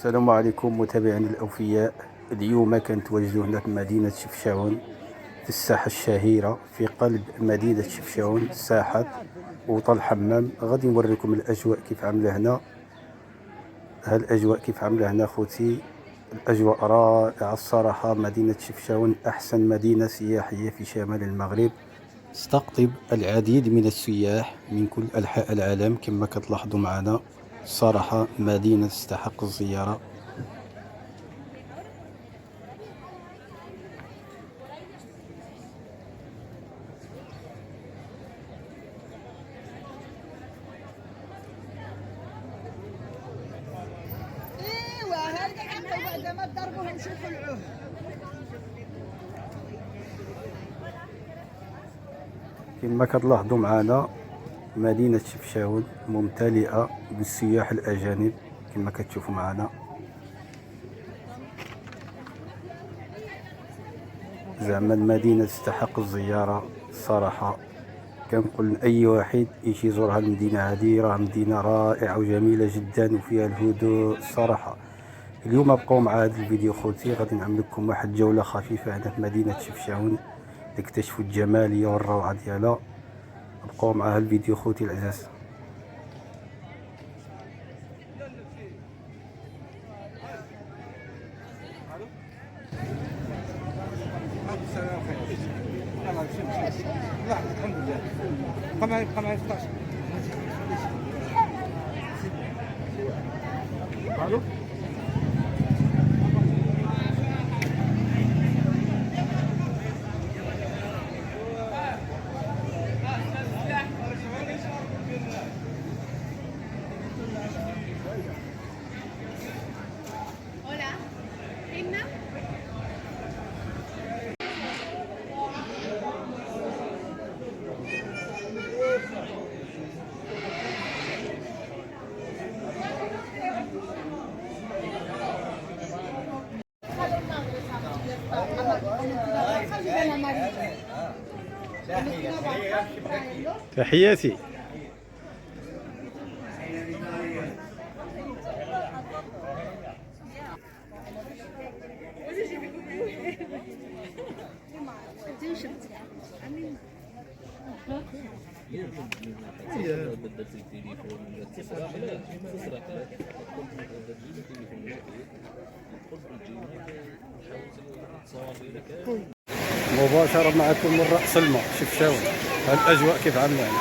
السلام عليكم متابعينا الأوفياء. اليوم كنتواجدوا هنا في مدينة شفشاون في الساحة الشهيرة في قلب مدينة شفشاون، ساحة وطن الحمام. غادي نوريكم الأجواء كيف عاملة هنا. الأجواء كيف عاملة هنا خوتي، الأجواء رائعة الصراحة. مدينة شفشاون أحسن مدينة سياحية في شمال المغرب، تستقطب العديد من السياح من كل أنحاء العالم كما كتلاحظوا معنا. الصراحة مدينة تستحق الزيارة. ايوا هذا عندنا بعد ما تضربوه نشوفوا العود. كما كتلاحظوا معنا مدينة شفشاون ممتلئة بالسياح الأجانب كما كتشوفوا معنا. زعما المدينة تستحق الزيارة الصراحة. كنقول لأي واحد يجي يزور هذه المدينة، هذه راه مدينة رائعة وجميلة جدا وفيها الهدوء الصراحة. اليوم بقوا مع هذا الفيديو خوتي، غادي نعمل لكم واحد جولة خفيفة هنا في مدينة شفشاون لتكتشفوا الجمالية والروعة ديالها. بقوا مع هذا الفيديو خوتي العزاز. لا الحمد لله. بقى معي 16. الو Hola. ¿Inna? تحياتي. بدلت التليفون تسرق تسرق مباشرة معكم من رأس الماء شفشاون. الأجواء كيف عاملة هنا.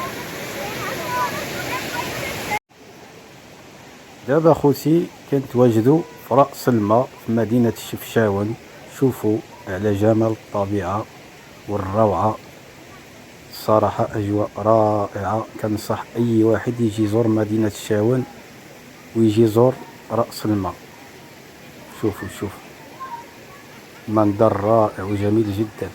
دابا خوتي كنتواجدوا في رأس الماء في مدينة شفشاون. شوفوا على جمال الطبيعة والروعة الصراحة، أجواء رائعة. كنصح أي واحد يجي يزور مدينة شفشاون ويجي يزور رأس الماء. شوفوا منظر رائع وجميل جدا.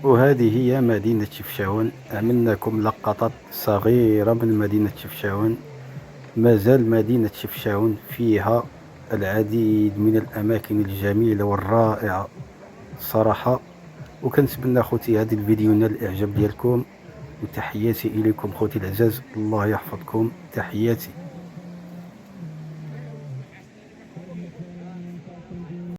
وهذه هي مدينة شفشاون. عملنا لكم لقطات صغيرة من مدينة شفشاون. ما زال مدينة شفشاون فيها العديد من الأماكن الجميلة والرائعة صراحة. وكنتمنى خوتي هذا الفيديو ينال الإعجاب ديالكم. وتحياتي إليكم خوتي العزاز، الله يحفظكم، تحياتي.